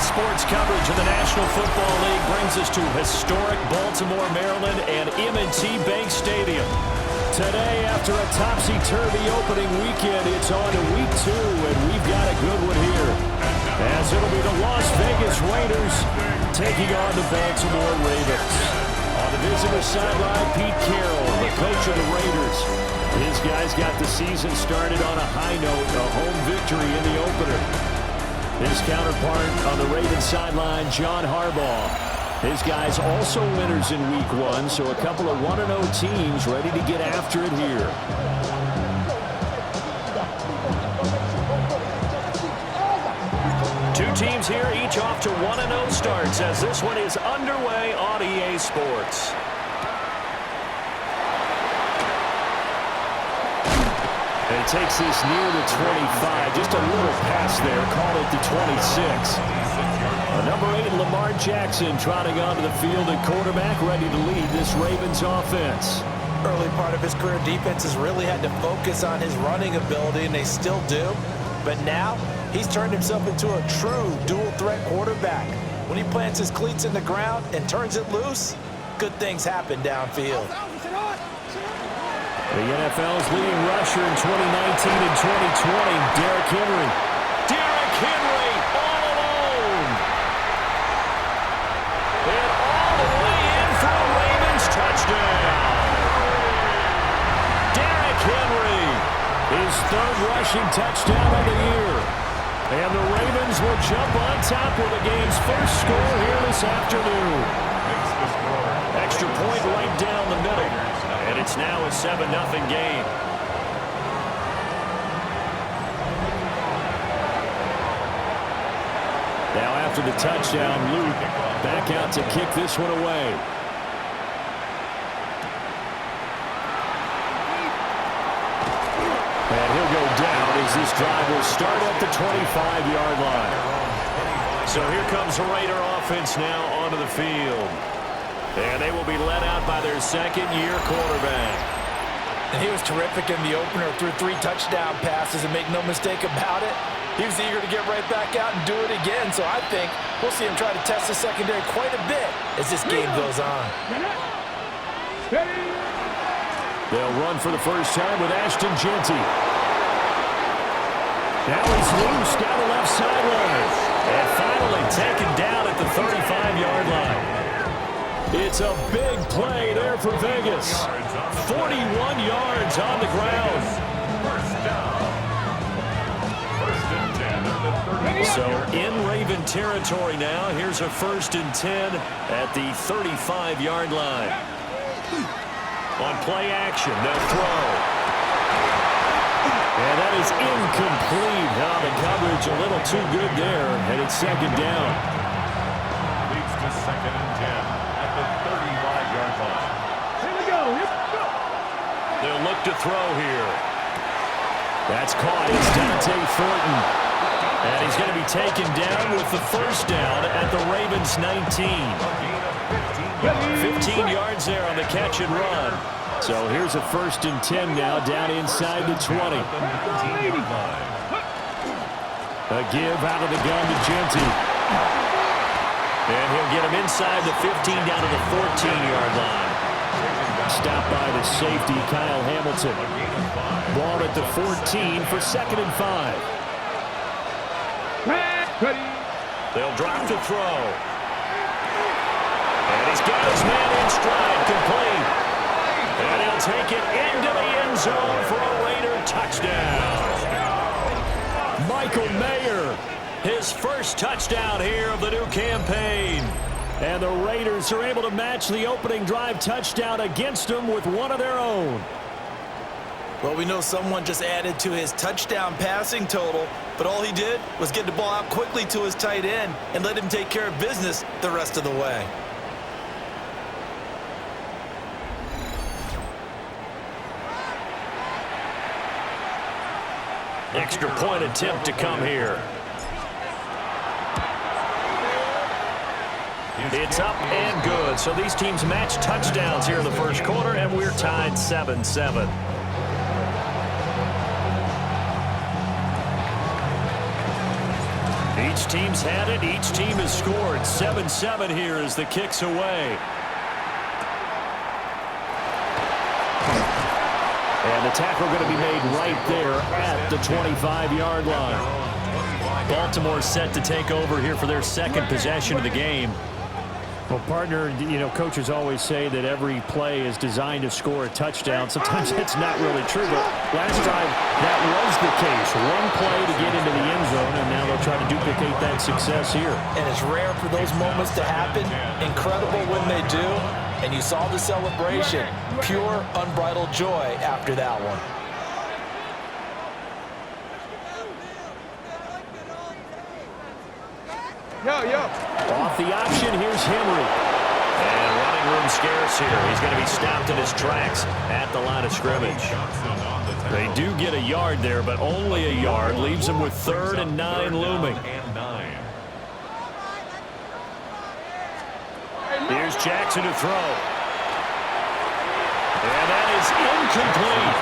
sports coverage of the National Football League brings us to historic Baltimore, Maryland, and M&T Bank Stadium. Today, after a topsy-turvy opening weekend, it's on to week 2, and we've got a good one here. As it'll be the Las Vegas Raiders taking on the Baltimore Ravens. On the visitor sideline, Pete Carroll, the coach of the Raiders. His guys got the season started on a high note, a home victory in the opener. His counterpart on the Ravens sideline, John Harbaugh. His guys also winners in week 1, so a couple of 1-0 teams ready to get after it here. Two teams here, each off to 1-0 starts as this one is underway on EA Sports. And it takes this near the 25, just a little pass there, call it the 26. Number 8, Lamar Jackson, trotting onto the field at quarterback, ready to lead this Ravens offense. Early part of his career, defenses really had to focus on his running ability, and they still do. But now, he's turned himself into a true dual-threat quarterback. When he plants his cleats in the ground and turns it loose, good things happen downfield. The NFL's leading rusher in 2019 and 2020, Derrick Henry. Derrick Henry all alone. And all the way in for a Ravens touchdown. Derrick Henry, his 3rd rushing touchdown of the year. And the Ravens will jump on top with the game's first score here this afternoon. Extra point right down the middle. And it's now a 7-0 game. Now after the touchdown, Luke back out to kick this one away. And he'll go down as this drive will start at the 25-yard line. So here comes the Raider offense now onto the field. And they will be led out by their second-year quarterback. And he was terrific in the opener, threw 3 touchdown passes, and make no mistake about it, he was eager to get right back out and do it again. So I think we'll see him try to test the secondary quite a bit as this game goes on. They'll run for the first time with Ashton Jeanty. Now he's loose down the left sideline. And finally taken down at the 35-yard line. It's a big play there for Vegas. 41 yards on the ground. So in Raven territory now. Here's a 1st and 10 at the 35-yard line. On play action, they'll throw. And that is incomplete. Now the coverage a little too good there. And it's 2nd down. Leads to 2nd and 10. The 35-yard line. Here we go. They'll look to throw here. That's caught. It's Dante Thornton. And he's going to be taken down with the 1st down at the Ravens 19. 15 yards there on the catch and run. So here's a 1st and 10 now down inside the 20. A give out of the gun to Jeanty. And he'll get him inside the 15 down to the 14-yard line. Stopped by the safety, Kyle Hamilton. Ball at the 14 for 2nd and 5. They'll drop to throw. And he's got his man in stride, complete. And he'll take it into the end zone for a Raider touchdown. Michael Mayer. His 1st touchdown here of the new campaign. And the Raiders are able to match the opening drive touchdown against them with one of their own. Well, we know someone just added to his touchdown passing total, but all he did was get the ball out quickly to his tight end and let him take care of business the rest of the way. Extra point attempt to come here. It's up and good. So these teams match touchdowns here in the first quarter, and we're tied 7-7. Each team's had it. Each team has scored. 7-7 here as the kick's away. And the tackle going to be made right there at the 25-yard line. Baltimore set to take over here for their second possession of the game. Well, partner, you know, coaches always say that every play is designed to score a touchdown. Sometimes that's not really true, but last time that was the case. One play to get into the end zone, and now they'll try to duplicate that success here. And it's rare for those moments to happen. Incredible when they do. And you saw the celebration. Pure, unbridled joy after that one. Off the option, here's Henry. And running room scarce here. He's going to be stopped in his tracks at the line of scrimmage. They do get a yard there, but only a yard. Leaves them with 3rd and 9 looming. Here's Jackson to throw. And that is incomplete.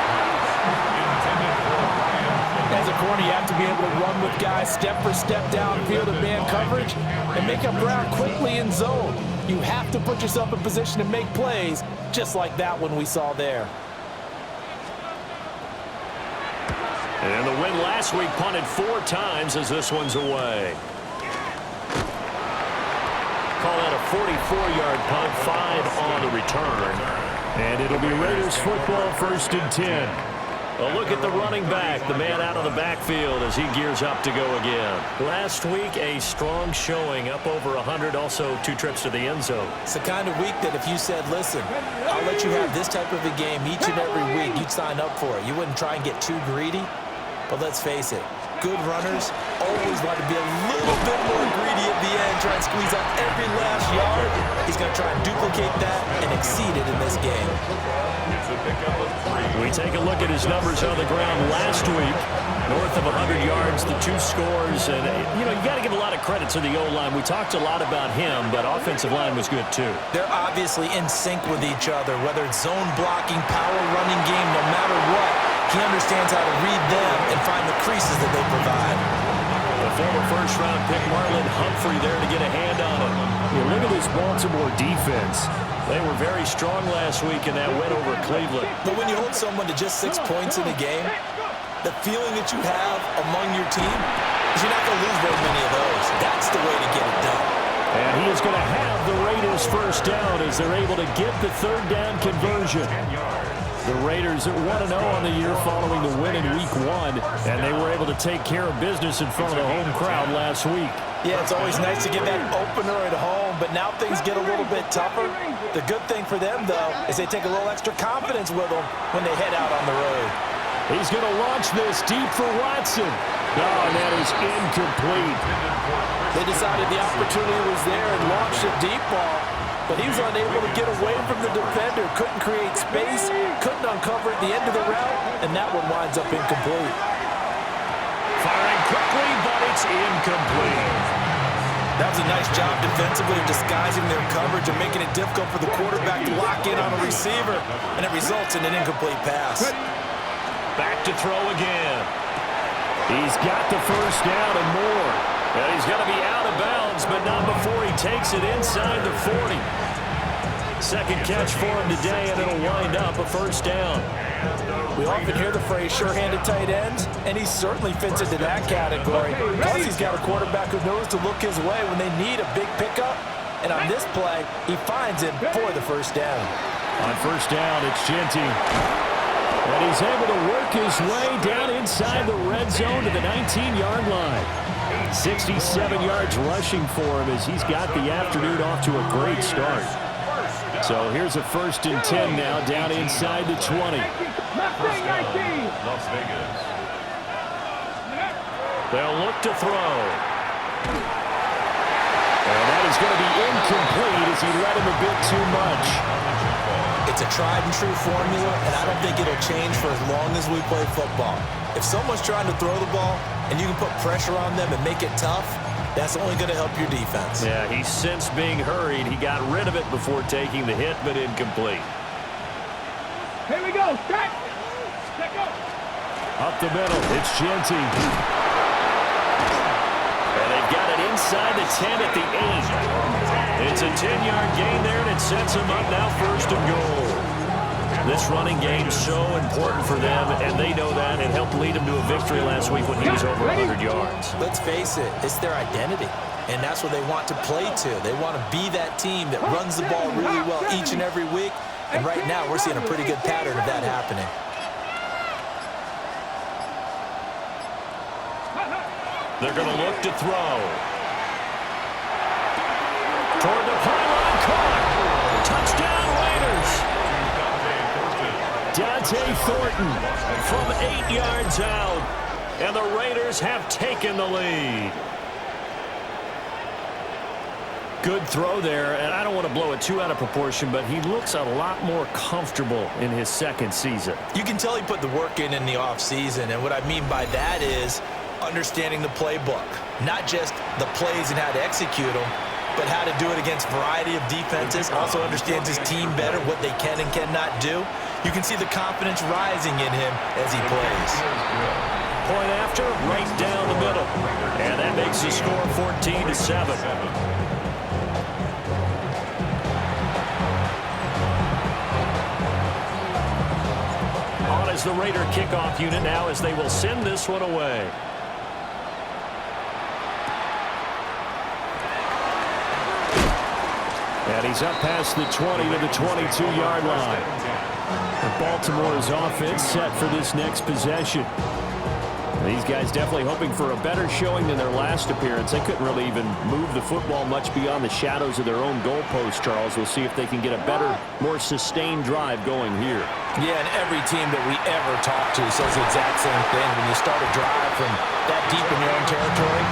As a corner, you have to be able to run with guys step for step downfield of man coverage and make up ground quickly in zone. You have to put yourself in position to make plays, just like that one we saw there. And the win last week punted 4 times as this one's away. Call that a 44-yard punt, 5 on the return. And it'll be Raiders football, 1st and 10. A look at the running back, the man out of the backfield as he gears up to go again. Last week, a strong showing, up over 100, also 2 trips to the end zone. It's the kind of week that if you said, listen, I'll let you have this type of a game each and every week, you'd sign up for it. You wouldn't try and get too greedy. But let's face it, good runners always want to be a little bit more greedy at the end, try and squeeze out every last yard. He's going to try and duplicate that and exceed it in this game. We take a look at his numbers on the ground last week. North of 100 yards, the 2 scores. And, you know, you got to give a lot of credit to the O-line. We talked a lot about him, but offensive line was good, too. They're obviously in sync with each other, whether it's zone blocking, power running game, no matter what. He understands how to read them and find the creases that they provide. The former first-round pick, Marlon Humphrey, there to get a hand on it. Yeah, look at this Baltimore defense. They were very strong last week in that win over Cleveland. But when you hold someone to just 6 points in a game, the feeling that you have among your team is you're not going to lose very many of those. That's the way to get it done. And he is going to have the Raiders first down as they're able to get the 3rd down conversion. The Raiders are 1-0 on the year following the win in Week 1, and they were able to take care of business in front of the home crowd last week. Yeah, it's always nice to get that opener at home, but now things get a little bit tougher. The good thing for them, though, is they take a little extra confidence with them when they head out on the road. He's going to launch this deep for Watson. Oh, and that is incomplete. They decided the opportunity was there and launched a deep ball, but he was unable to get away from the defender, couldn't create space, couldn't uncover at the end of the route, and that one winds up incomplete. Firing quickly, but it's incomplete. That was a nice job defensively of disguising their coverage and making it difficult for the quarterback to lock in on a receiver, and it results in an incomplete pass. Back to throw again. He's got the first down and more. And he's going to be out of bounds, but not before he takes it inside the 40. Second catch for him today, and it'll wind up a first down. We often hear the phrase sure-handed tight ends, and he certainly fits into that category. Plus, he's got a quarterback who knows to look his way when they need a big pickup. And on this play, he finds it for the first down. On first down, it's Genty. And he's able to work his way down inside the red zone to the 19-yard line. 67 yards rushing for him as he's got the afternoon off to a great start. So here's a 1st and 10 now down inside the 20. Las Vegas. They'll look to throw. And that is going to be incomplete as he let him a bit too much. It's a tried-and-true formula, and I don't think it'll change for as long as we play football. If someone's trying to throw the ball and you can put pressure on them and make it tough, that's only going to help your defense. Yeah, he sensed being hurried. He got rid of it before taking the hit, but incomplete. Here we go. Check. Up the middle, it's Genty. And they've 10 at the 8. It's a 10-yard gain there, and it sets them up now 1st and goal. This running game so important for them, and they know that. It helped lead them to a victory last week when he was over 100 yards. Let's face it, it's their identity, and that's what they want to play to. They want to be that team that runs the ball really well each and every week, and right now we're seeing a pretty good pattern of that happening. They're going to look to throw. Toward the pylon, caught. Touchdown, Raiders. Dante Thornton from 8 yards out, and the Raiders have taken the lead. Good throw there, and I don't want to blow it too out of proportion, but he looks a lot more comfortable in his second season. You can tell he put the work in the offseason, and what I mean by that is understanding the playbook, not just the plays and how to execute them, but how to do it against a variety of defenses. Also understands his team better, what they can and cannot do. You can see the confidence rising in him as he plays. Point after, right down the middle. And that makes the score 14-7. On is the Raider kickoff unit now as they will send this one away. And he's up past the 20 to the 22-yard line. Baltimore's offense set for this next possession. These guys definitely hoping for a better showing than their last appearance. They couldn't really even move the football much beyond the shadows of their own goalpost, Charles. We'll see if they can get a better, more sustained drive going here. Yeah, and every team that we ever talk to says the exact same thing. When you start a drive from that deep in your own territory,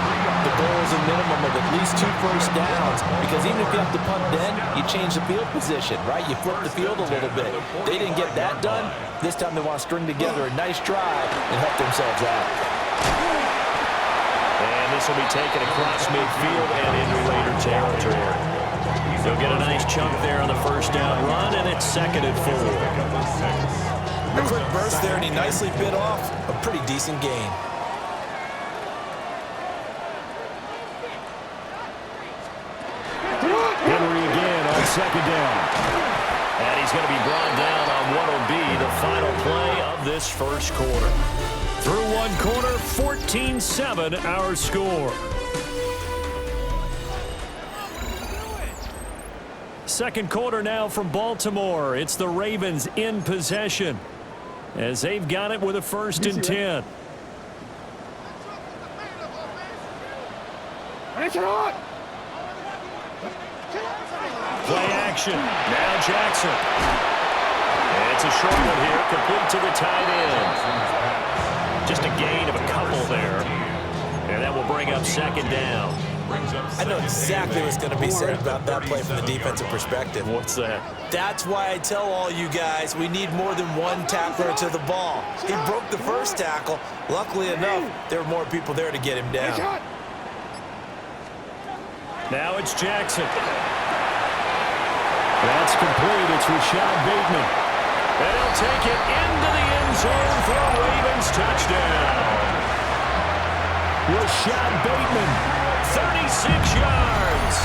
the goal is a minimum of at least 2 first downs, because even if you have to punt then, you change the field position, right? You flip the field a little bit. They didn't get that done. This time they want to string together a nice drive and help themselves out. And this will be taken across midfield and into Raider territory. They'll get a nice chunk there on the first down run, and it's 2nd and 4. A quick burst there, and he nicely bit off a pretty decent gain. Henry again on 2nd down. And he's going to be brought down on what will be the final play of this first quarter. Through one quarter, 14-7 our score. Second quarter now from Baltimore. It's the Ravens in possession as they've got it with a 1st and 10. Play action. Now Jackson. And it's a short one here, complete to the tight end. Just a gain of a couple there. And that will bring up 2nd down. I know exactly what's going to be said about that play from the defensive perspective. What's that? That's why I tell all you guys we need more than one tackler to the ball. He broke the first tackle. Luckily enough, there were more people there to get him down. Now it's Jackson. That's complete. It's Rashad Bateman. And he'll take it into the end zone for a Ravens touchdown. Rashad Bateman, 36 yards.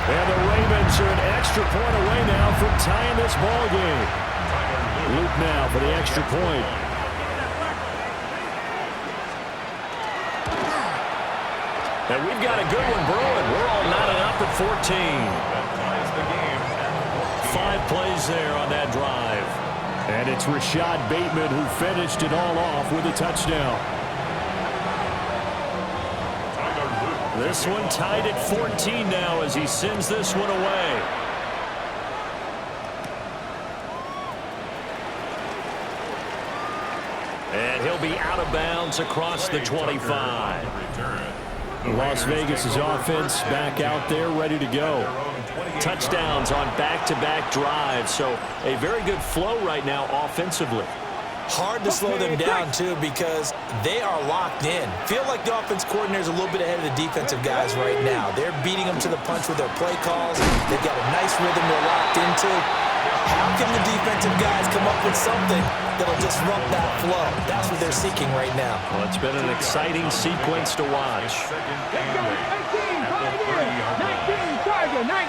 And the Ravens are an extra point away now from tying this ball game. Luke now for the extra point. And we've got a good one brewing. We're all knotted up at 14. 5 plays there on that drive. And it's Rashad Bateman who finished it all off with a touchdown. This one tied at 14 now as he sends this one away. And he'll be out of bounds across the 25. Las Vegas's offense back out there ready to go. Touchdowns on back-to-back drives, so a very good flow right now offensively. Hard to slow them down, too, because they are locked in. Feel like the offense coordinator is a little bit ahead of the defensive guys right now. They're beating them to the punch with their play calls. They've got a nice rhythm they're locked into. How can the defensive guys come up with something that'll disrupt that flow? That's what they're seeking right now. Well, it's been an exciting sequence to watch. Second and 8 at the 30-yard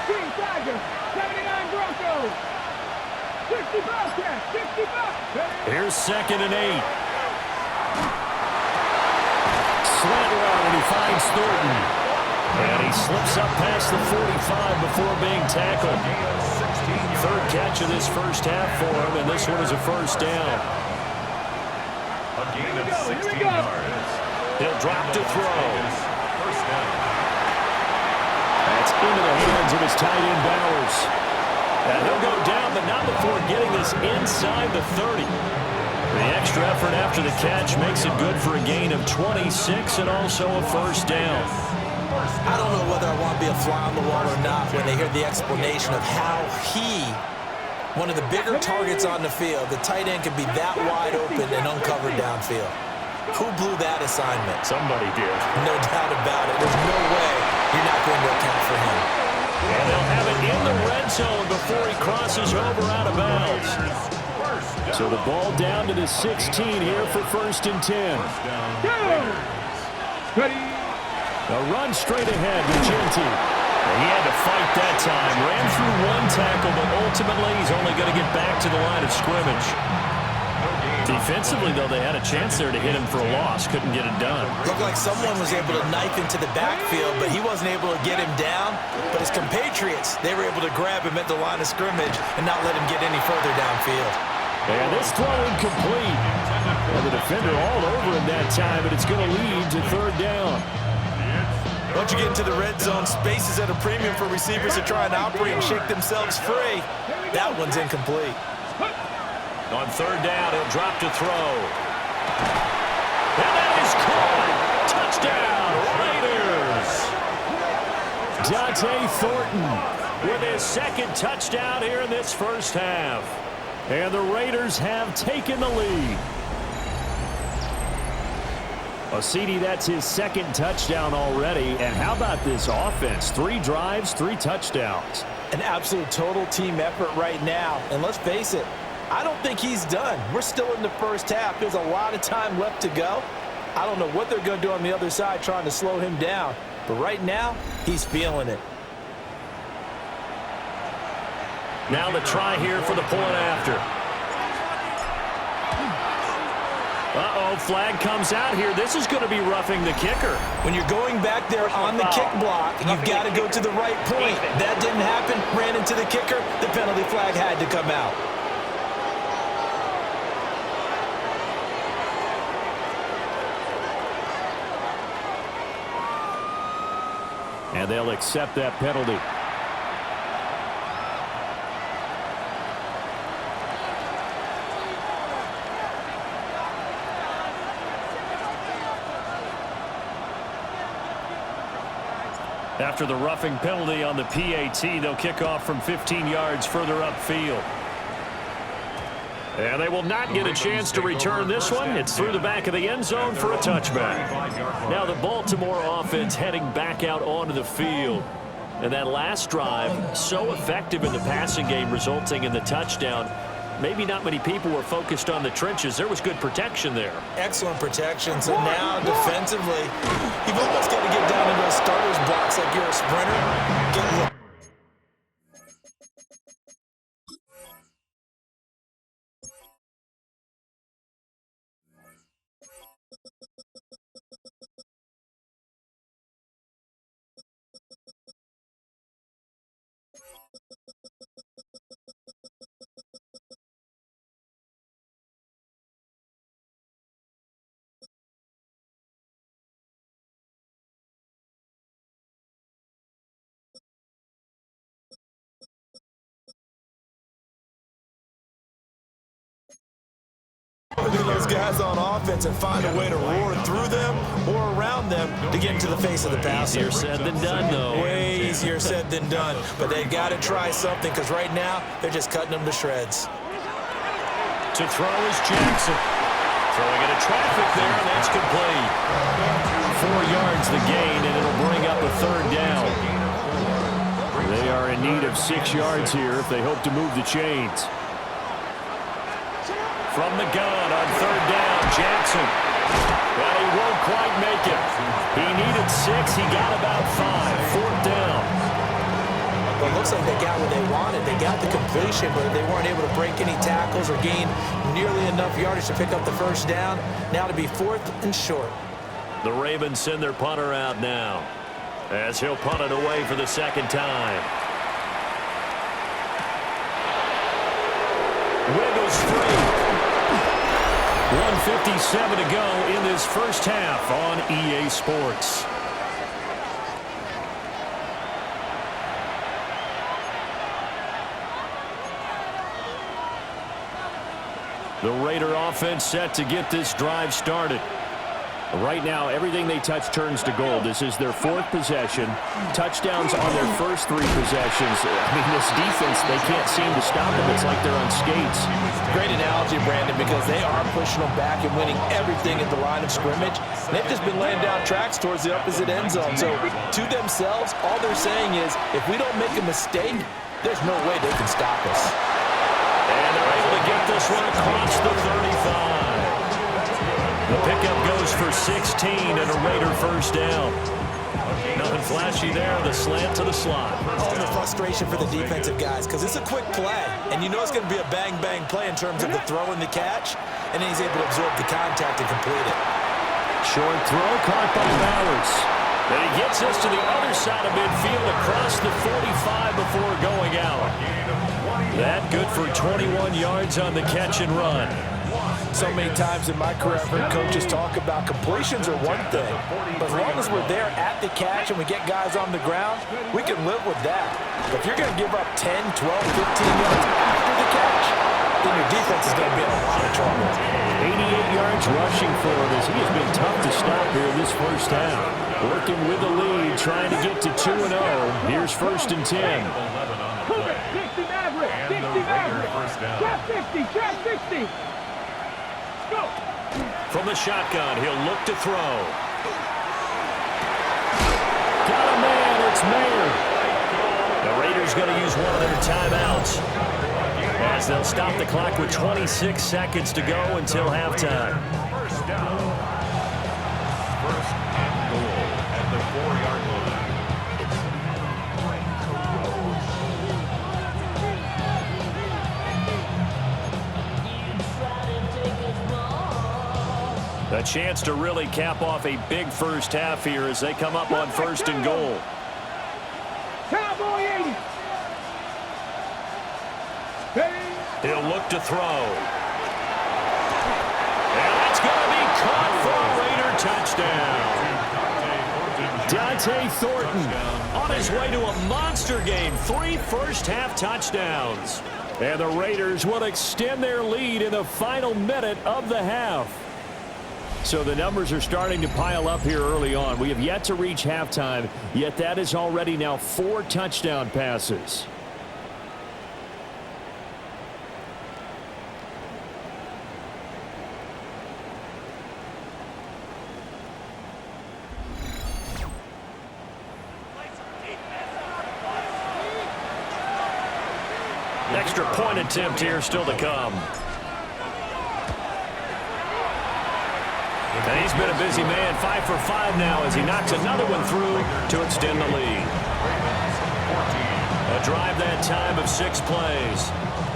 Tigers, 79 Broncos. 60 Bobcats, 60 Bucks. Here's 2nd and 8. Slant route, and he finds Thornton. And he slips up past the 45 before being tackled. 3rd catch of this first half for him, and this one is a first down. A gain of 16 yards. He'll drop to throw. First down. That's into the hands of his tight end, Bowers. And he'll go down, but not before getting this inside the 30. The extra effort after the catch makes it good for a gain of 26 and also a first down. I don't know whether I want to be a fly on the wall or not when they hear the explanation of how one of the bigger targets on the field, the tight end, can be that wide open and uncovered downfield. Who blew that assignment? Somebody did. No doubt about it. There's no way you're not going to account for him. And they'll have it in the red zone before he crosses over out of bounds. So the ball down to the 16 here for 1st and 10. Ready. A run straight ahead with Genty. He had to fight that time. Ran through one tackle, but ultimately he's only going to get back to the line of scrimmage. Defensively, though, they had a chance there to hit him for a loss. Couldn't get it done. Looked like someone was able to knife into the backfield, but he wasn't able to get him down. But his compatriots, they were able to grab him at the line of scrimmage and not let him get any further downfield. And this throw incomplete. And the defender all over him that time, but it's going to lead to 3rd down. Once you get into the red zone, space is at a premium for receivers to try and operate and shake themselves free. That one's incomplete. On 3rd down, he'll drop to throw. And that is caught. Touchdown, Raiders. Dante Thornton with his 2nd touchdown here in this first half. And the Raiders have taken the lead. Well, CD, that's his 2nd touchdown already. And how about this offense? 3 drives, 3 touchdowns. An absolute total team effort right now. And let's face it, I don't think he's done. We're still in the first half. There's a lot of time left to go. I don't know what they're going to do on the other side trying to slow him down. But right now, he's feeling it. Now the try here for the point after. Uh-oh, flag comes out here. This is going to be roughing the kicker. When you're going back there on the kick block, you've got to go to the right point. That didn't happen. Ran into the kicker. The penalty flag had to come out. And they'll accept that penalty. After the roughing penalty on the PAT, they'll kick off from 15 yards further upfield. And they will not get a chance to return this one. It's through the back of the end zone for a touchback. Now the Baltimore offense heading back out onto the field. And that last drive, so effective in the passing game, resulting in the touchdown. Maybe not many people were focused on the trenches. There was good protection there. Excellent protection. So now defensively, you've almost got to get down into a starter's box like you're a sprinter. Get those guys on offense and find a way to roar through them or around them to get into the face of the passer. Easier said than done, though. Way easier said than done. But they've got to try something because right now they're just cutting them to shreds. To throw is Jackson. Throwing into traffic there, and that's complete. 4 yards the gain, and it'll bring up a 3rd down. They are in need of 6 yards here if they hope to move the chains. From the gun on 3rd down, Jackson. Well, he won't quite make it. He needed 6. He got about 5. 4th down. But it looks like they got what they wanted. They got the completion, but they weren't able to break any tackles or gain nearly enough yardage to pick up the first down. Now to be 4th and short. The Ravens send their punter out now, as he'll punt it away for the second time. Wiggles free. 1:57 to go in this first half on EA Sports. The Raider offense set to get this drive started. Right now, everything they touch turns to gold. This is their 4th possession. Touchdowns on their first 3 possessions. I mean, this defense, they can't seem to stop them. It's like they're on skates. Great analogy, Brandon, because they are pushing them back and winning everything at the line of scrimmage. And they've just been laying down tracks towards the opposite end zone. So to themselves, all they're saying is, if we don't make a mistake, there's no way they can stop us. And they're able to get this one across the 35. The pickup goes for 16 and a Raider first down. Nothing flashy there. The slant to the slot. Oh, the frustration for the defensive guys, because it's a quick play, and you know it's going to be a bang-bang play in terms of the throw and the catch, and then he's able to absorb the contact and complete it. Short throw caught by Bowers. And he gets us to the other side of midfield across the 45 before going out. That good for 21 yards on the catch and run. So many times in my career, I've heard coaches talk about completions are one thing, but as long as we're there at the catch and we get guys on the ground, we can live with that. But if you're going to give up 10, 12, 15 yards after the catch, then your defense is going to be in a lot of trouble. 88 yards rushing for him as he has been tough to stop here this first half. Working with the lead, trying to get to 2-0. Here's 1st and 10. 60 Maverick, 60 Maverick. Trap 60, trap 60. Go. From the shotgun, he'll look to throw. Got a man, it's Mayer. The Raiders going to use one of their timeouts, as they'll stop the clock with 26 seconds to go until halftime. First down. First and goal at the 4-yard line. A chance to really cap off a big first half here as they come up on 1st and goal. Cowboy 80. He'll look to throw. And that's going to be caught for a Raider touchdown. Dante Thornton on his way to a monster game. 3 first-half touchdowns. And the Raiders will extend their lead in the final minute of the half. So the numbers are starting to pile up here early on. We have yet to reach halftime, yet that is already now 4 touchdown passes. Extra point attempt here still to come. And he's been a busy man, 5 for 5 now as he knocks another one through to extend the lead. A drive that time of 6 plays.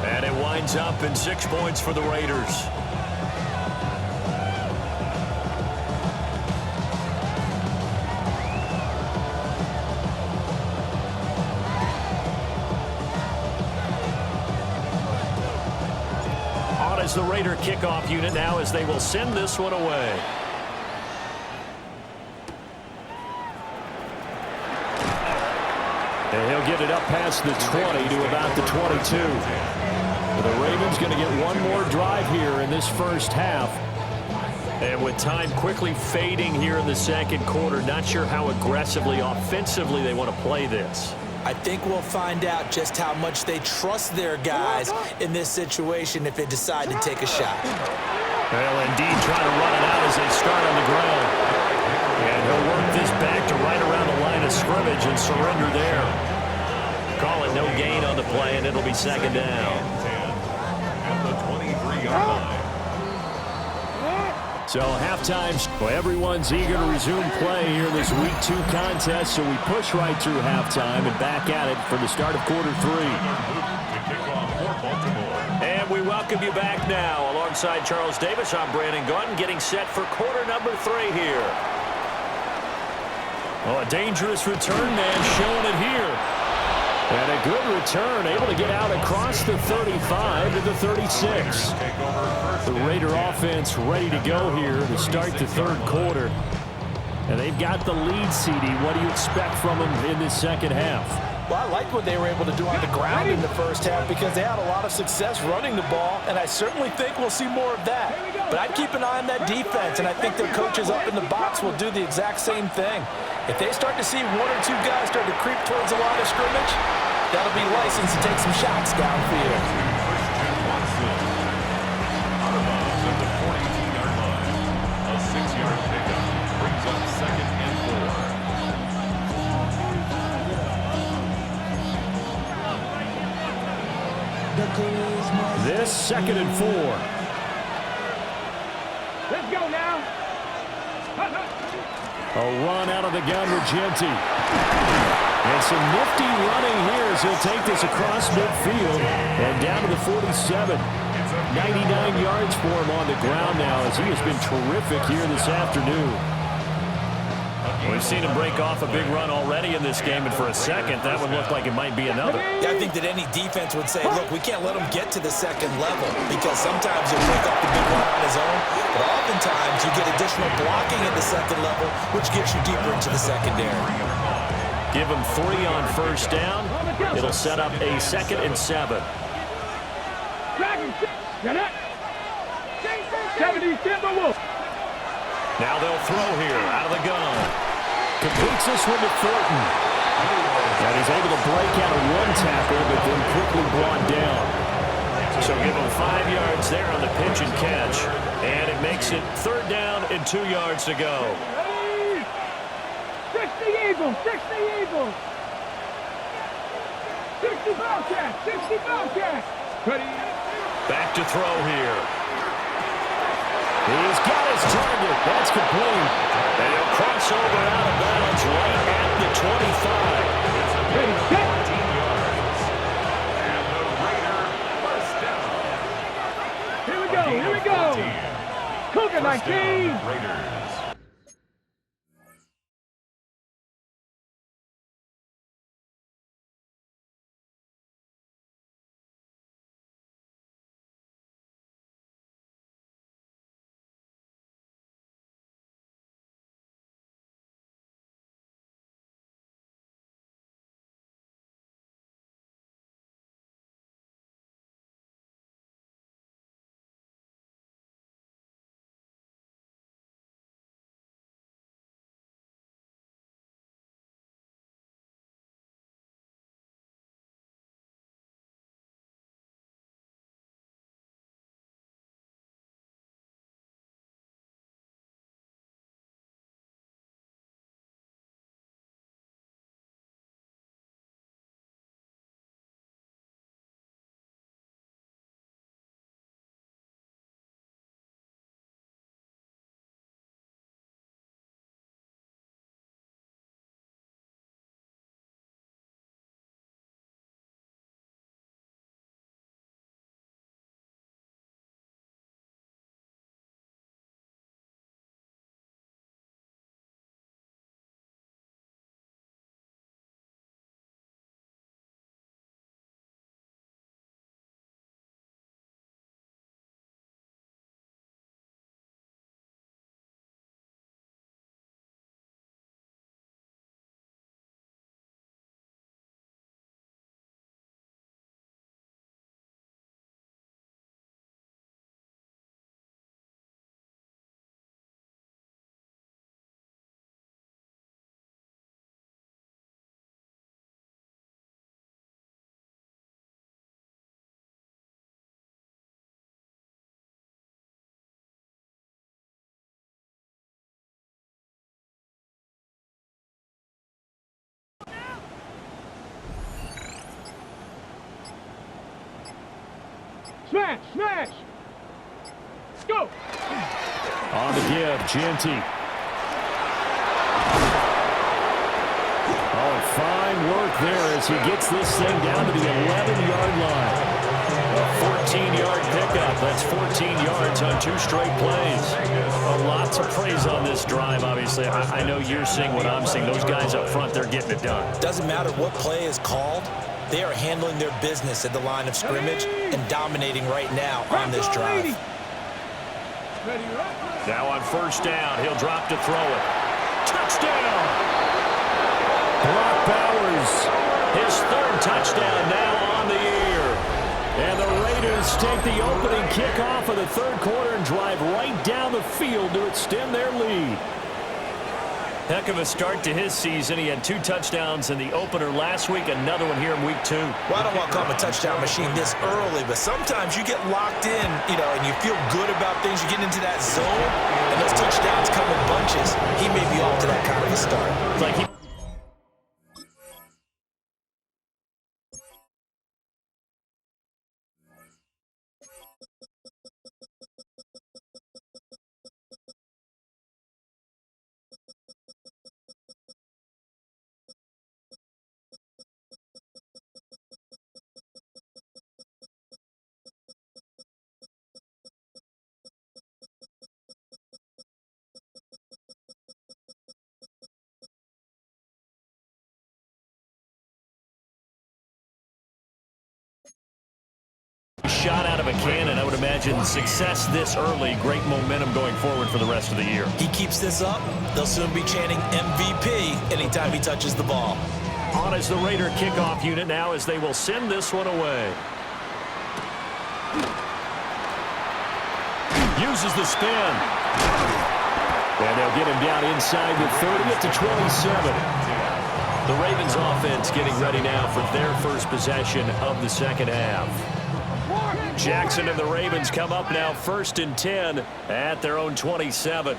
And it winds up in 6 points for the Raiders. On is the Raider kickoff unit now as they will send this one away. And he'll get it up past the 20 to about the 22. The Ravens going to get one more drive here in this first half. And with time quickly fading here in the second quarter, not sure how aggressively, offensively they want to play this. I think we'll find out just how much they trust their guys in this situation if they decide to take a shot. Well, indeed, trying to run it out as they start on the ground. And he'll work this back to right around the line of scrimmage and surrender there. Call it no gain on the play, and it'll be second down. At the 23-yard line. So halftime, well, everyone's eager to resume play here in this Week 2 contest, so we push right through halftime and back at it for the start of quarter 3. And we welcome you back now. Alongside Charles Davis, I'm Brandon Gaudin, getting set for quarter number 3 here. Oh, a dangerous return man showing it here. And a good return, able to get out across the 35 to the 36. The Raider offense ready to go here to start the third quarter. And they've got the lead, CD. What do you expect from them in this second half? Well, I like what they were able to do on the ground in the first half because they had a lot of success running the ball, and I certainly think we'll see more of that. But I'd keep an eye on that defense, and I think their coaches up in the box will do the exact same thing. If they start to see 1 or 2 guys start to creep towards the line of scrimmage, that'll be license to take some shots downfield. This 2nd and 4. Let's go now. A run out of the gun with Genty. And some nifty running here as he'll take this across midfield and down to the 47. 99 yards for him on the ground now as he has been terrific here this afternoon. We've seen him break off a big run already in this game, and for a second, that would look like it might be another. Yeah, I think that any defense would say, look, we can't let him get to the second level because sometimes he'll break up the big run on his own, but oftentimes you get additional blocking at the second level, which gets you deeper into the secondary. Give him 3 on first down. It'll set up a 2nd and 7. 70 Timberwolves. Now they'll throw here out of the gun. Completes this one to Thornton. And he's able to break out of 1 tackle, but then quickly brought down. So give him 5 yards there on the pitch and catch. And it makes it 3rd down and 2 yards to go. 60 Eagles, 60 Eagles. 60 Bobcats, 60 Bobcats. Back to throw here. He's got his target. That's complete. And he'll cross over out of bounds right at the 25. Ready, set. 14 yards. And the Raider first down. Here we go, here we go. Cougar 19. Raiders. Smash, smash. Go. On the give, Genty. Oh, fine work there as he gets this thing down to the 11-yard line. A 14-yard pickup. That's 14 yards on 2 straight plays. A lot to praise on this drive, obviously. I know you're seeing what I'm seeing. Those guys up front, they're getting it done. Doesn't matter what play is called. They are handling their business at the line of scrimmage and dominating right now on this drive. Now on first down, he'll drop to throw it. Touchdown! Brock Bowers, his 3rd touchdown now on the year. And the Raiders take the opening kickoff of the 3rd quarter and drive right down the field to extend their lead. Heck of a start to his season. He had 2 touchdowns in the opener last week, another one here in week 2. Well, I don't want to call him a touchdown machine this early, but sometimes you get locked in, and you feel good about things. You get into that zone, and those touchdowns come in bunches. He may be off to that kind of a start. Like he shot out of a cannon. I would imagine success this early, great momentum going forward for the rest of the year. He keeps this up, they'll soon be chanting MVP anytime he touches the ball. On is the Raider kickoff unit now as they will send this one away. Uses the spin. And they'll get him down inside the 30 at the 27. The Ravens offense getting ready now for their first possession of the second half. Jackson and the Ravens come up now 1st and 10 at their own 27.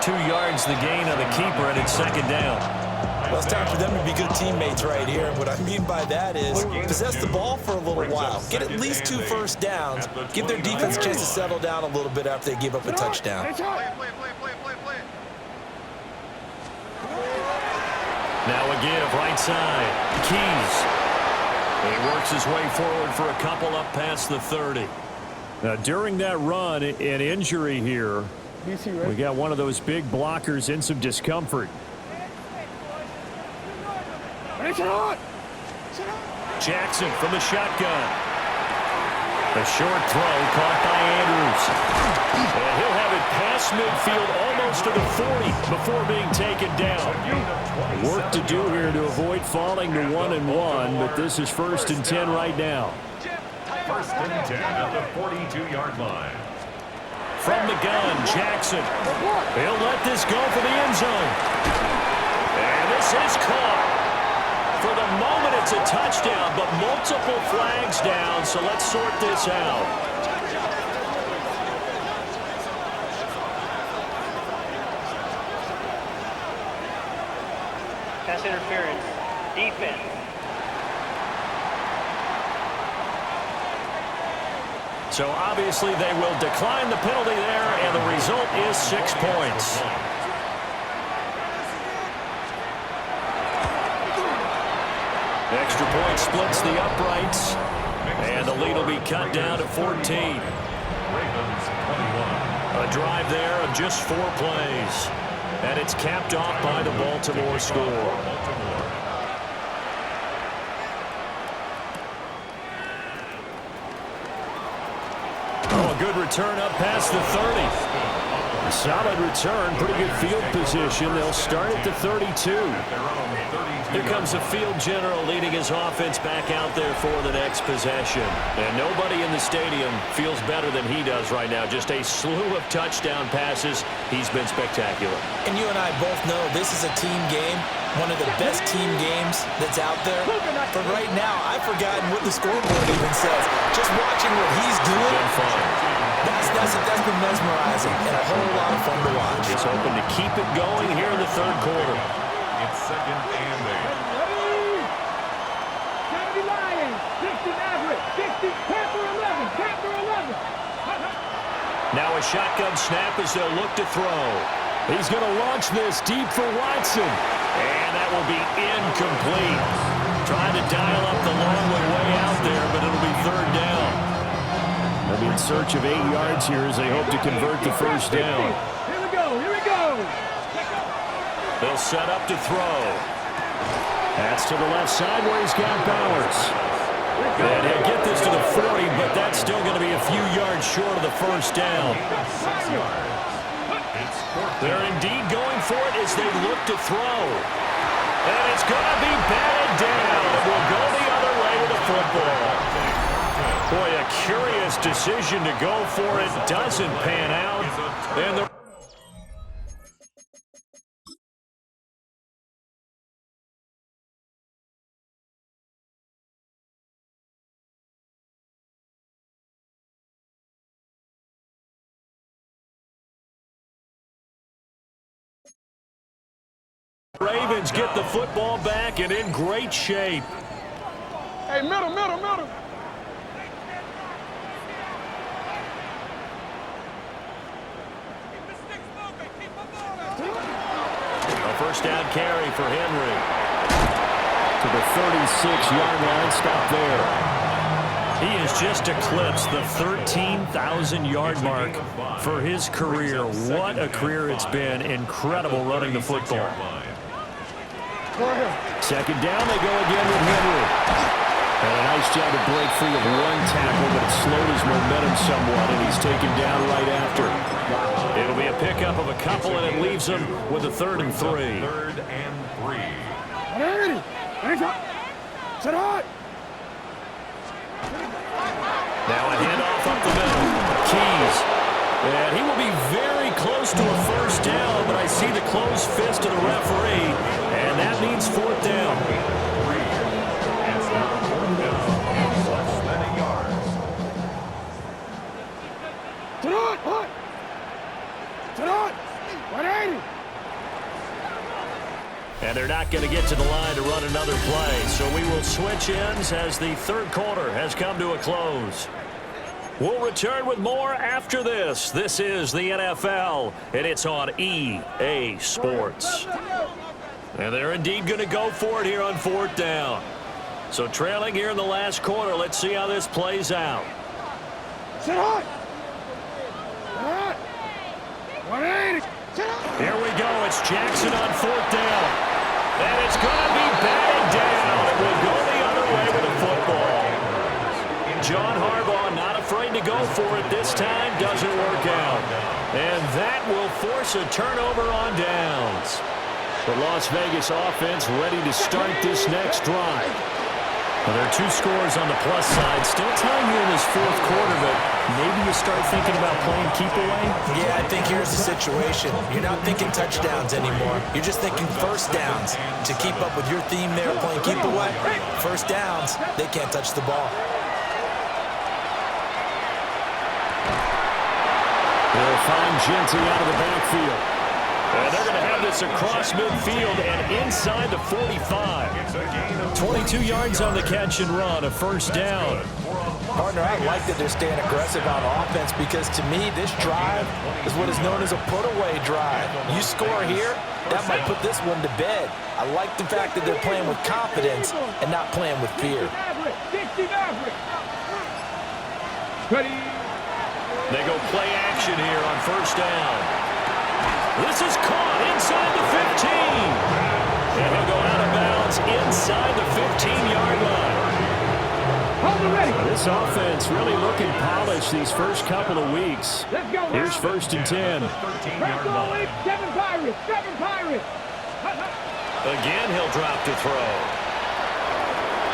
Two yards the gain on the keeper, and it's 2nd down. Well, it's time for them to be good teammates right here. And what I mean by that is possess the ball for a little while. Get at least 2 first downs. Give their defense a chance to settle down a little bit after they give up a touchdown. Now a give, right side. Keys. He works his way forward for a couple up past the 30. Now, during that run, an injury here. We got one of those big blockers in some discomfort. Jackson from the shotgun. A short throw caught by Andrews. And he'll have it past midfield almost to the 40 before being taken down. Work to do here to avoid falling to 1-1, but this is 1st and 10 right now. 1st and 10 at the 42-yard line. From the gun, Jackson. He'll let this go for the end zone. And this is caught. For the moment, it's a touchdown, but multiple flags down, so let's sort this out. Pass interference. Defense. So obviously they will decline the penalty there, and the result is 6 points. Extra point splits the uprights, and the lead will be cut down to 14. Ravens 21. A drive there of just 4 plays, and it's capped off by the Baltimore score. Oh, a good return up past the 30. A solid return, pretty good field position. They'll start at the 32. Here comes the field general leading his offense back out there for the next possession. And nobody in the stadium feels better than he does right now. Just a slew of touchdown passes. He's been spectacular. And you and I both know this is a team game, one of the best team games that's out there. But right now, I've forgotten what the scoreboard even says. Just watching what he's doing, Been fun. that's been mesmerizing and a whole lot of fun to watch. He's hoping to keep it going here in the 3rd quarter. It's 2nd and 8. 60 average. 60. Panther 11. Panther 11. Now a shotgun snap as they'll look to throw. He's going to launch this deep for Watson. And that will be incomplete. Trying to dial up the long way out there, but it'll be third down. They'll be in search of 8 yards here as they hope to convert the first down. Here we go. Here we go. They'll set up to throw. That's to the left side where he's got Bowers. And he'll get this to the 40, but that's still going to be a few yards short of the first down. They're indeed going for it as they look to throw. And it's going to be batted down. It will go the other way with the football. Boy, a curious decision to go for it. Doesn't pan out. And the Ravens get the football back and in great shape. Hey, middle. A first down carry for Henry. To the 36-yard line, stop there. He has just eclipsed the 13,000-yard mark for his career. What a career it's been. Incredible running the football. Second down, they go again with Henry. And a nice job to break free of one tackle, but it slowed his momentum somewhat, and he's taken down right after. It'll be a pickup of a couple, and it leaves him with a 3rd and 3. 3rd and 3. Sit hot. Now a handoff up the middle. Keys. And he will be very close to a first down, but I see the closed fist of the referee, and that means 4th down. And it's now 4th down. Plus many yards. Sit hot. Sit hot. 180. And they're not going to get to the line to run another play, so we will switch ends as the 3rd quarter has come to a close. We'll return with more after this. This is the NFL, and it's on EA Sports. And they're indeed going to go for it here on 4th down. So trailing here in the last quarter, let's see how this plays out. Sit hot. 180. Sit hot. Here we go. It's Jackson on 4th down. And it's going to be batted down. It will go the other way with the football. John Harbaugh not afraid to go for it this time. Doesn't work out. And that will force a turnover on downs. The Las Vegas offense ready to start this next drive. Well, there are 2 scores on the plus side. Still time here in this 4th quarter, but maybe you start thinking about playing keep away? Yeah, I think here's the situation. You're not thinking touchdowns anymore. You're just thinking first downs. To keep up with your theme there, playing keep away, first downs, they can't touch the ball. They'll find Genty out of the backfield. And they're going to have this across midfield and inside the 45. 22 yards on the catch and run, a first down. Partner, I like that they're staying aggressive on offense because to me, this drive is what is known as a put-away drive. You score here, that might put this one to bed. I like the fact that they're playing with confidence and not playing with fear. They go play action here on first down. This is caught inside the 15. And he'll go out of bounds inside the 15-yard line. This offense really looking polished these first couple of weeks. Here's 1st and 10. Seven Pirates. Again, he'll drop to throw.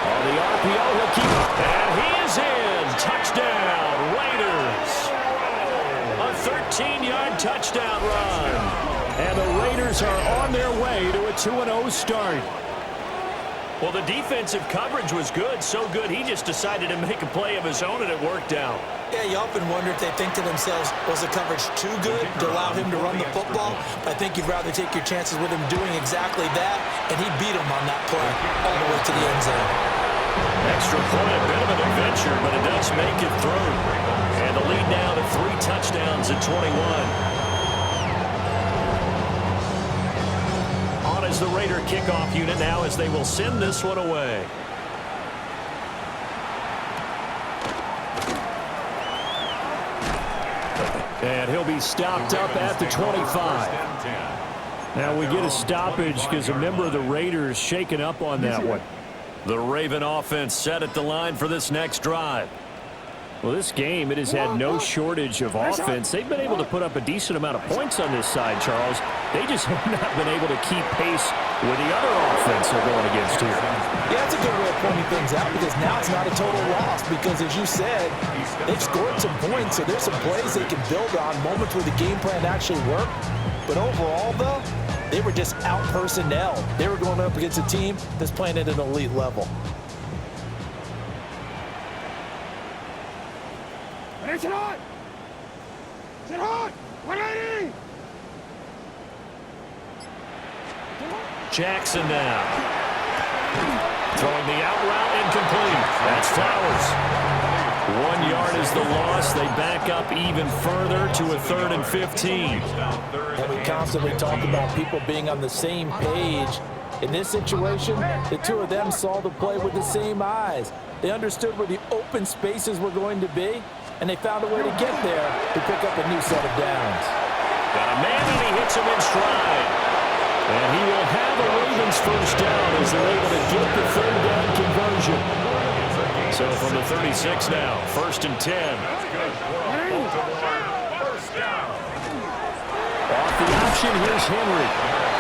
On the RPO, he'll keep it. And he is in. Touchdown, Raiders. A 13-yard touchdown run. And the Raiders are on their way to a 2-0 start. Well, the defensive coverage was good, so good he just decided to make a play of his own, and it worked out. Yeah, you often wonder if they think to themselves, was the coverage too good to allow him to run the football? I think you'd rather take your chances with him doing exactly that, and he beat him on that play all the way to the end zone. Extra point, a bit of an adventure, but it does make it through. And the lead now to 3 touchdowns at 21. On is the Raider kickoff unit now as they will send this one away. And he'll be stopped up at the 25. Now we get a stoppage because a member of the Raiders shaken up on that one. The Raven offense set at the line for this next drive. Well, this game, it has had no shortage of offense. They've been able to put up a decent amount of points on this side, Charles. They just have not been able to keep pace with the other offense they're going against here. Yeah, that's a good way of pointing things out because now it's not a total loss because, as you said, they've scored some points, so there's some plays they can build on, moments where the game plan actually worked. But overall, though, they were just out-personnel. They were going up against a team that's playing at an elite level. Sit hot! Sit hot! 180! Jackson now. Throwing the out route incomplete. That's Flowers. 1 yard is the loss. They back up even further to a 3rd and 15. And we constantly talk about people being on the same page. In this situation, the two of them saw the play with the same eyes. They understood where the open spaces were going to be, and they found a way to get there to pick up a new set of downs. Got a man, and he hits him in stride. And he will have a Ravens first down as they're able to get the 3rd down conversion. So from the 36 now, 1st and 10. Off the option, here's Henry.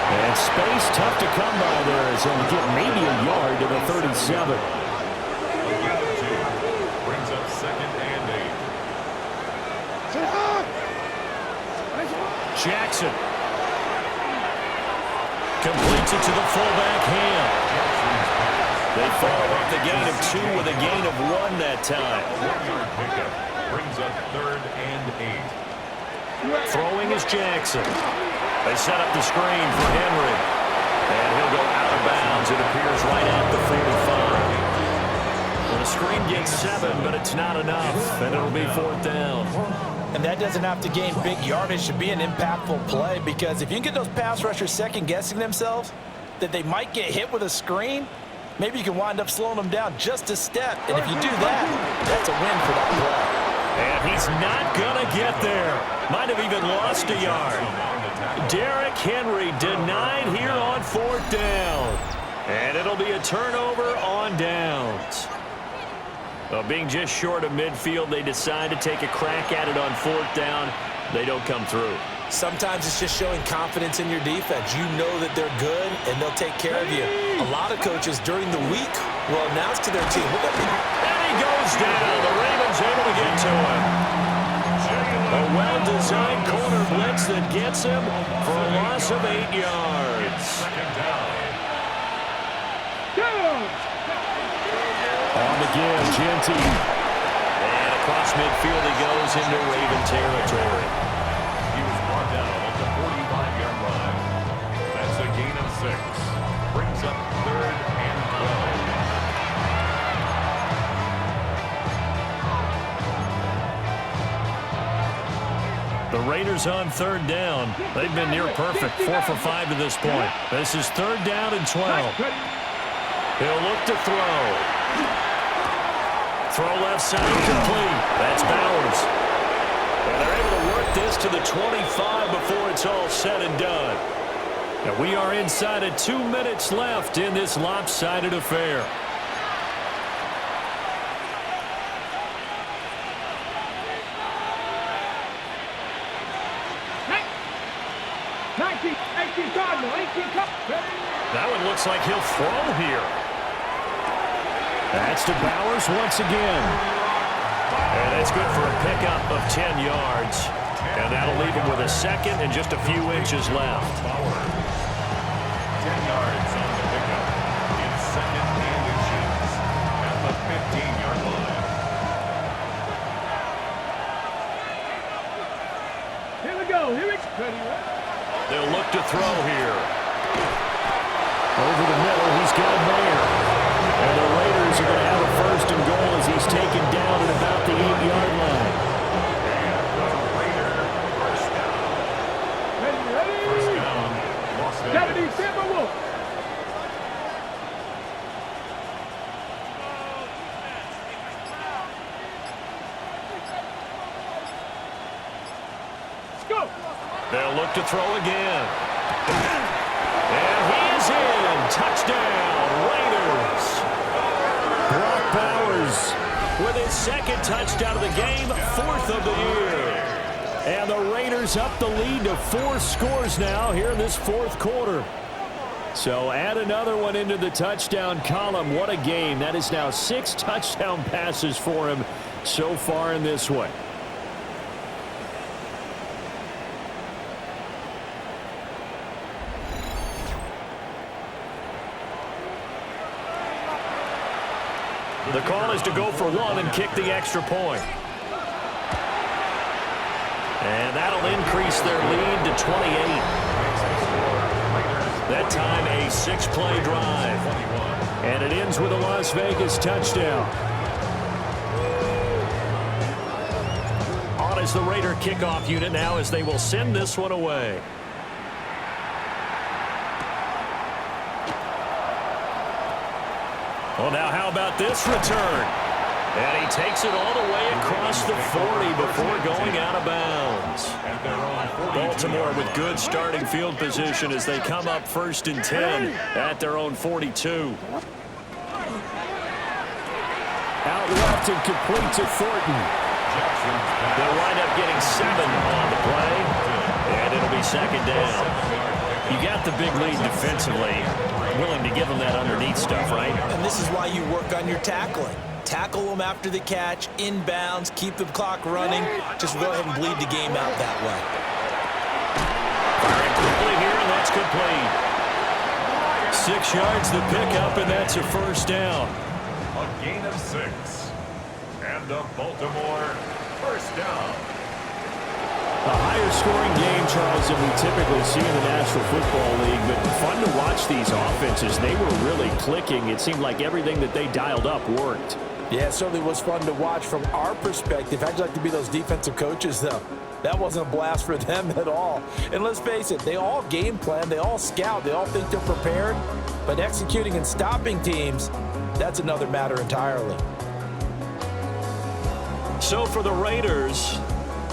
And space tough to come by there as he'll get maybe a yard to the 37. Brings up 2nd and 8. Jackson completes it to the fullback hand. They follow up the gain of 2 with a gain of 1 that time. 1-yard pickup brings up 3rd and 8. Throwing is Jackson. They set up the screen for Henry. And he'll go out of bounds. It appears right at the 45. Well, the screen gets 7, but it's not enough. And it'll be 4th down. And that doesn't have to gain big yardage to be an impactful play because if you can get those pass rushers second-guessing themselves that they might get hit with a screen, maybe you can wind up slowing them down just a step. And if you do that, that's a win for that play. And he's not going to get there. Might have even lost a yard. Derrick Henry denied here on 4th down. And it'll be a turnover on downs. Well, being just short of midfield, they decide to take a crack at it on 4th down. They don't come through. Sometimes it's just showing confidence in your defense. You know that they're good, and they'll take care of you. A lot of coaches during the week will announce to their team. And he goes down. The Ravens able to get to him. A well-designed corner blitz that gets him for a loss of 8 yards. On the give, Genty. And across midfield he goes into Raven territory. He was brought down at the 45-yard line. That's a gain of 6. Brings up 3rd and 12. The Raiders on 3rd down. They've been near perfect, 4 for 5 to this point. This is 3rd down and 12. He'll look to throw. Throw left side complete. That's Bowers. And they're able to work this to the 25 before it's all said and done. And we are inside of 2 minutes left in this lopsided affair. That one looks like he'll throw here. That's to Bowers once again. And it's good for a pickup of 10 yards. And that'll leave him with a 2nd and just a few inches left. 10 yards on the pickup in 2nd and inches at the 15-yard line. Here we go. They'll look to throw here. Over the middle, he's got Mayer. And the Raiders are going to have a taken down at about the 8-yard line. First down, Las Vegas. They'll look to throw again. And he is in. Touchdown, Raiders. Brock Bowers with his second touchdown of the game, 4th of the year. And the Raiders up the lead to 4 scores now here in this 4th quarter. So add another one into the touchdown column. What a game. That is now 6 touchdown passes for him so far in this one. The call is to go for 1 and kick the extra point. And that'll increase their lead to 28. That time a 6-play drive. And it ends with a Las Vegas touchdown. On is the Raider kickoff unit now as they will send this one away. Well, now how about this return? And he takes it all the way across the 40 before going out of bounds. Baltimore with good starting field position as they come up 1st and 10 at their own 42. Out left and complete to Thornton. They'll wind up getting 7 on the play, and it'll be 2nd down. You got the big lead defensively, willing to give them that underneath stuff, right? And this is why you work on your tackling. Tackle them after the catch, inbounds, keep the clock running. Just go ahead and bleed the game out that way. Firing quickly here, and that's complete. 6 yards the pickup, and that's a 1st down. A gain of 6. And the Baltimore 1st down. A higher scoring game, Charles, than we typically see in the National Football League, but fun to watch these offenses. They were really clicking. It seemed like everything that they dialed up worked. Yeah, it certainly was fun to watch from our perspective. How'd you like to be those defensive coaches, though? That wasn't a blast for them at all. And let's face it, they all game plan, they all scout, they all think they're prepared, but executing and stopping teams, that's another matter entirely. So for the Raiders,